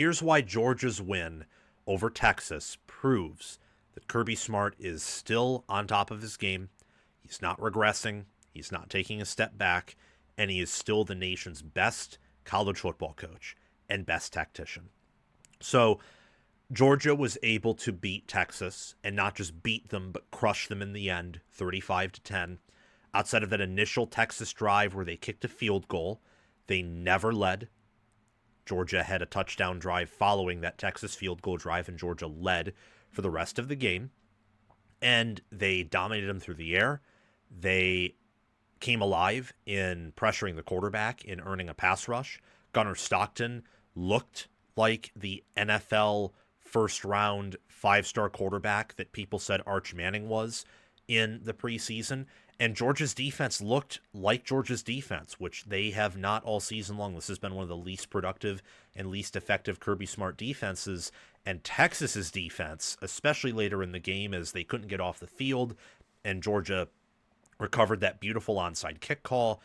Here's why Georgia's win over Texas proves that Kirby Smart is still on top of his game. He's not regressing. He's not taking a step back. And he is still the nation's best college football coach and best tactician. So Georgia was able to beat Texas, and not just beat them, but crush them in the end, 35-10. Outside of that initial Texas drive where they kicked a field goal, they never led. Georgia had a touchdown drive following that Texas field goal drive, and Georgia led for the rest of the game. And they dominated them through the air. They came alive in pressuring the quarterback, in earning a pass rush. Gunnar Stockton looked like the NFL first-round five-star quarterback that people said Arch Manning was in the preseason. And Georgia's defense looked like Georgia's defense, which they have not all season long. This has been one of the least productive and least effective Kirby Smart defenses. And Texas's defense, especially later in the game as they couldn't get off the field and Georgia recovered that beautiful onside kick call,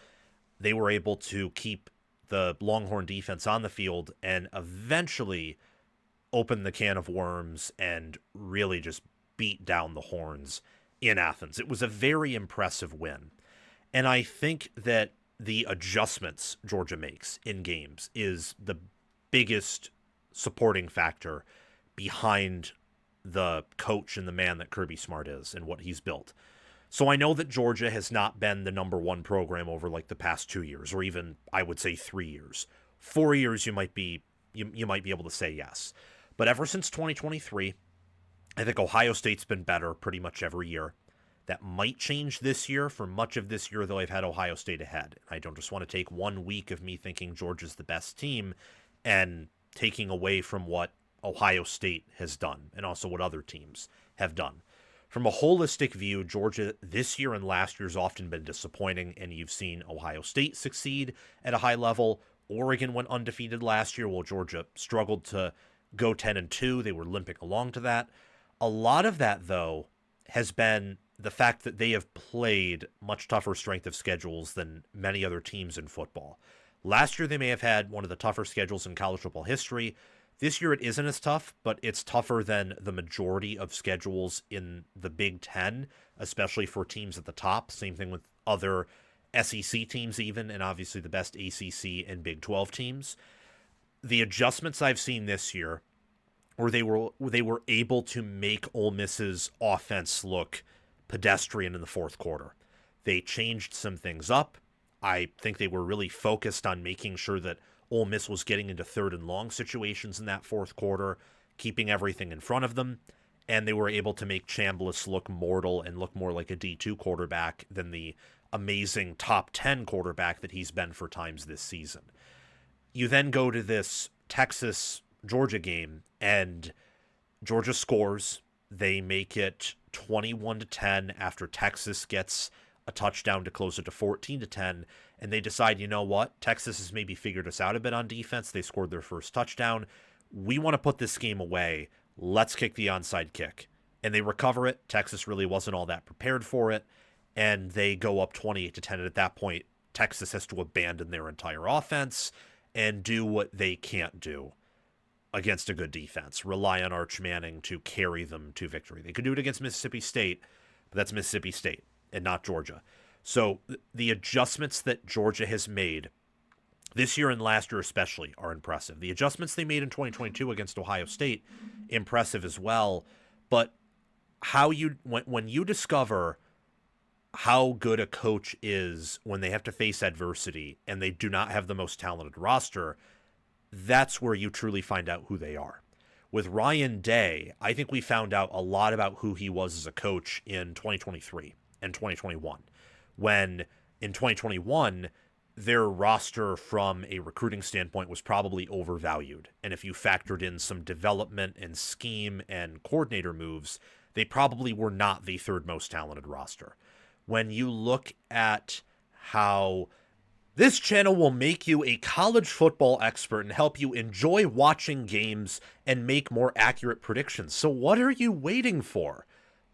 they were able to keep the Longhorn defense on the field and eventually open the can of worms and really just beat down the Horns in Athens. It was a very impressive win. And I think that the adjustments Georgia makes in games is the biggest supporting factor behind the coach and the man that Kirby Smart is and what he's built. So I know that Georgia has not been the number one program over like the past 2 years, or even I would say 3 years. 4 years you might be able to say yes. But ever since 2023, I think Ohio State's been better pretty much every year. That might change this year. For much of this year, though, I've had Ohio State ahead. I don't just want to take 1 week of me thinking Georgia's the best team and taking away from what Ohio State has done and also what other teams have done. From a holistic view, Georgia this year and last year has often been disappointing, and you've seen Ohio State succeed at a high level. Oregon went undefeated last year, while Georgia struggled to go 10-2. They were limping along to that. A lot of that, though, has been the fact that they have played much tougher strength of schedules than many other teams in football. Last year, they may have had one of the tougher schedules in college football history. This year, it isn't as tough, but it's tougher than the majority of schedules in the Big Ten, especially for teams at the top. Same thing with other SEC teams even, and obviously the best ACC and Big 12 teams. The adjustments I've seen this year, where they were able to make Ole Miss's offense look pedestrian in the fourth quarter. They changed some things up. I think they were really focused on making sure that Ole Miss was getting into third and long situations in that fourth quarter, keeping everything in front of them, and they were able to make Chambliss look mortal and look more like a D2 quarterback than the amazing top 10 quarterback that he's been for times this season. You then go to this Texas-Georgia game, and Georgia scores. They make it 21-10 after Texas gets a touchdown to close it to 14-10, and they decide, you know what, Texas has maybe figured us out a bit on defense. They scored their first touchdown. We want to put this game away. Let's kick the onside kick. And they recover it. Texas really wasn't all that prepared for it, and they go up 28-10, and at that point, Texas has to abandon their entire offense and do what they can't do against a good defense, rely on Arch Manning to carry them to victory. They could do it against Mississippi State, but that's Mississippi State and not Georgia. So the adjustments that Georgia has made this year and last year especially are impressive. The adjustments they made in 2022 against Ohio State, impressive as well. But when you discover how good a coach is when they have to face adversity and they do not have the most talented roster, that's where you truly find out who they are. With Ryan Day, I think we found out a lot about who he was as a coach in 2023 and 2021. When in 2021, their roster from a recruiting standpoint was probably overvalued. And if you factored in some development and scheme and coordinator moves, they probably were not the third most talented roster. When you look at how this channel will make you a college football expert and help you enjoy watching games and make more accurate predictions. So what are you waiting for?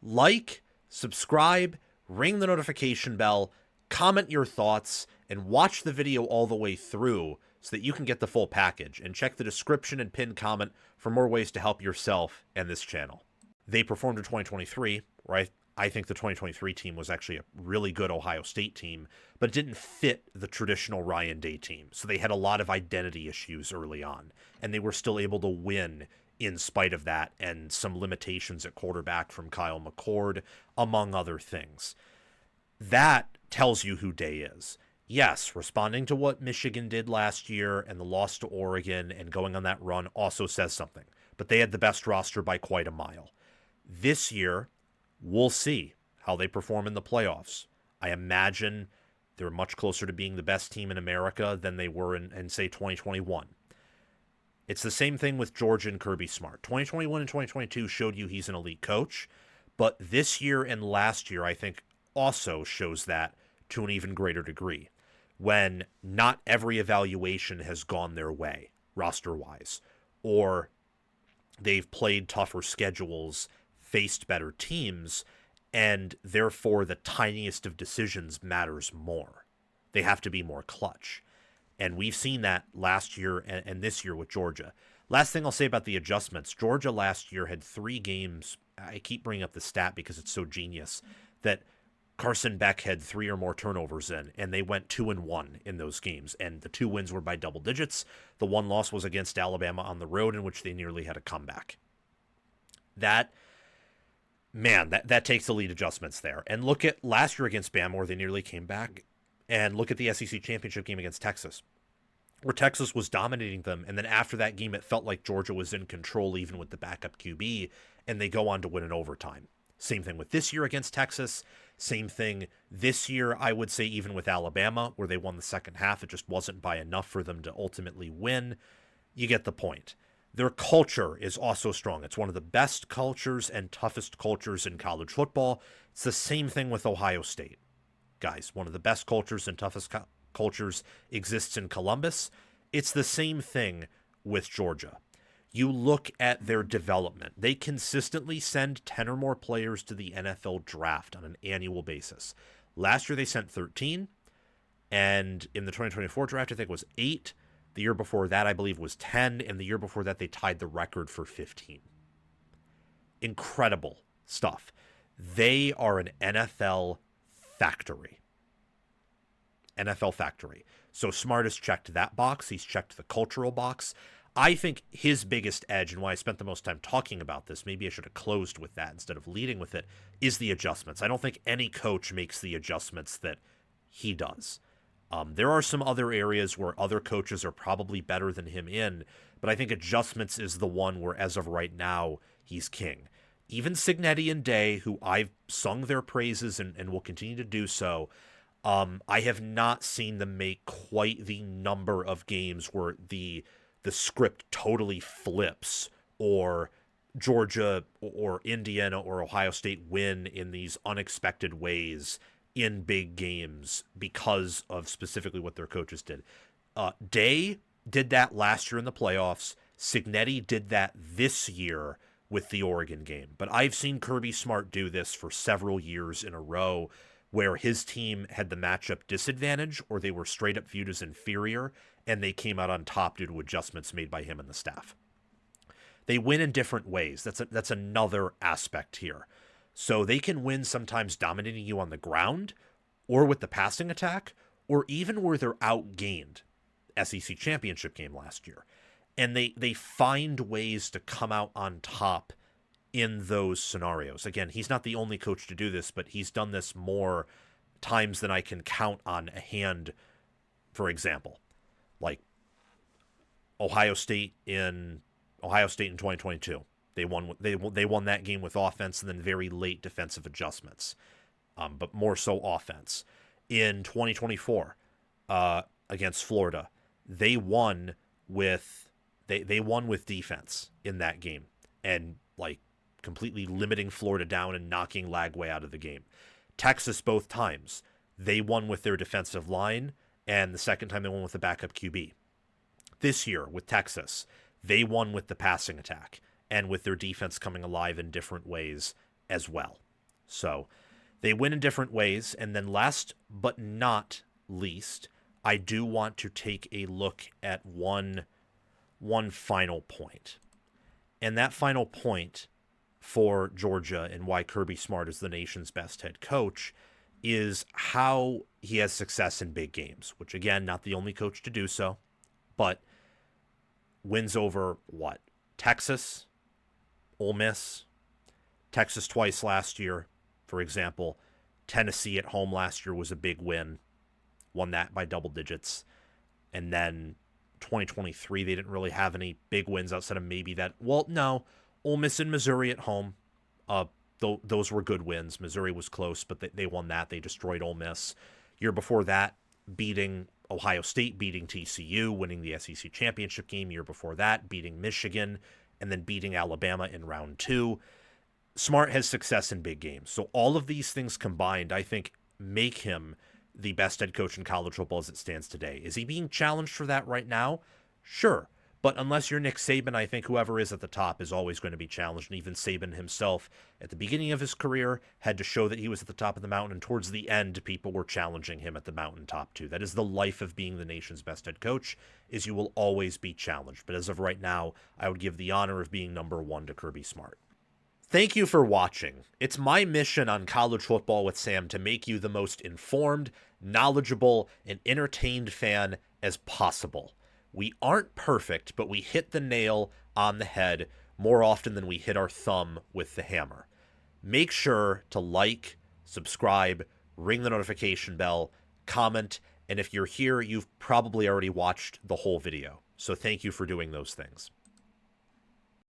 Like, subscribe, ring the notification bell, comment your thoughts, and watch the video all the way through so that you can get the full package, and check the description and pinned comment for more ways to help yourself and this channel. They performed in 2023, where I think the 2023 team was actually a really good Ohio State team, but it didn't fit the traditional Ryan Day team. So they had a lot of identity issues early on, and they were still able to win in spite of that and some limitations at quarterback from Kyle McCord, among other things. That tells you who Day is. Yes, responding to what Michigan did last year and the loss to Oregon and going on that run also says something, but they had the best roster by quite a mile. This year, we'll see how they perform in the playoffs. I imagine they're much closer to being the best team in America than they were in say, 2021. It's the same thing with Georgia and Kirby Smart. 2021 and 2022 showed you he's an elite coach, but this year and last year, I think, also shows that to an even greater degree, when not every evaluation has gone their way, roster-wise, or they've played tougher schedules, faced better teams, and therefore the tiniest of decisions matters more. They have to be more clutch. And we've seen that last year and this year with Georgia. Last thing I'll say about the adjustments, Georgia last year had 3 games. I keep bringing up the stat because it's so genius, that Carson Beck had 3 or more turnovers in, and they went 2-1 in those games. And the 2 wins were by double digits. The 1 loss was against Alabama on the road, in which they nearly had a comeback. That takes the lead adjustments there. And look at last year against Bama, where they nearly came back. And look at the SEC championship game against Texas, where Texas was dominating them. And then after that game, it felt like Georgia was in control, even with the backup QB, and they go on to win in overtime. Same thing with this year against Texas. Same thing this year, I would say, even with Alabama, where they won the second half. It just wasn't by enough for them to ultimately win. You get the point. Their culture is also strong. It's one of the best cultures and toughest cultures in college football. It's the same thing with Ohio State. Guys, one of the best cultures and toughest cultures exists in Columbus. It's the same thing with Georgia. You look at their development. They consistently send 10 or more players to the NFL draft on an annual basis. Last year they sent 13, and in the 2024 draft I think it was 8. The year before that I believe was 10, and the year before that they tied the record for 15. Incredible stuff. They are an NFL factory. NFL factory. So Smart has checked that box. He's checked the cultural box. I think his biggest edge, and why I spent the most time talking about this, maybe I should have closed with that instead of leading with it, is the adjustments. I don't think any coach makes the adjustments that he does. There are some other areas where other coaches are probably better than him in, but I think adjustments is the one where, as of right now, he's king. Even Cignetti and Day, who I've sung their praises and will continue to do so, I have not seen them make quite the number of games where the script totally flips, or Georgia or Indiana or Ohio State win in these unexpected ways in big games because of specifically what their coaches did. Day did that last year in the playoffs. Cignetti did that this year with the Oregon game. But I've seen Kirby Smart do this for several years in a row, where his team had the matchup disadvantage or they were straight up viewed as inferior, and they came out on top due to adjustments made by him and the staff. They win in different ways. That's another aspect here. So they can win sometimes dominating you on the ground or with the passing attack, or even where they're outgained. SEC championship game last year. And they find ways to come out on top in those scenarios. Again, he's not the only coach to do this, but he's done this more times than I can count on a hand. For example, like Ohio State in 2022. They won that game with offense and then very late defensive adjustments, but more so offense. In 2024 against Florida, they won with defense in that game, and like completely limiting Florida down and knocking Lagway out of the game. Texas, both times, they won with their defensive line, and the second time they won with the backup QB. This year with Texas, they won with the passing attack and with their defense coming alive in different ways as well. So they win in different ways. And then last but not least, I do want to take a look at one final point. And that final point for Georgia and why Kirby Smart is the nation's best head coach is how he has success in big games, which, again, not the only coach to do so, but wins over what? Texas, Ole Miss, Texas twice last year, for example. Tennessee at home last year was a big win, won that by double digits. And then 2023, they didn't really have any big wins outside of maybe that. Well, no, Ole Miss and Missouri at home. Those were good wins. Missouri was close, but they won that. They destroyed Ole Miss. Year before that, beating Ohio State, beating TCU, winning the SEC championship game. Year before that, beating Michigan, and then beating Alabama in round 2. Smart has success in big games. So all of these things combined, I think, make him the best head coach in college football as it stands today. Is he being challenged for that right now? Sure. But unless you're Nick Saban, I think whoever is at the top is always going to be challenged. And even Saban himself, at the beginning of his career, had to show that he was at the top of the mountain. And towards the end, people were challenging him at the mountaintop too. That is the life of being the nation's best head coach, is you will always be challenged. But as of right now, I would give the honor of being number 1 to Kirby Smart. Thank you for watching. It's my mission on College Football with Sam to make you the most informed, knowledgeable, and entertained fan as possible. We aren't perfect, but we hit the nail on the head more often than we hit our thumb with the hammer. Make sure to like, subscribe, ring the notification bell, comment, and if you're here, you've probably already watched the whole video. So thank you for doing those things.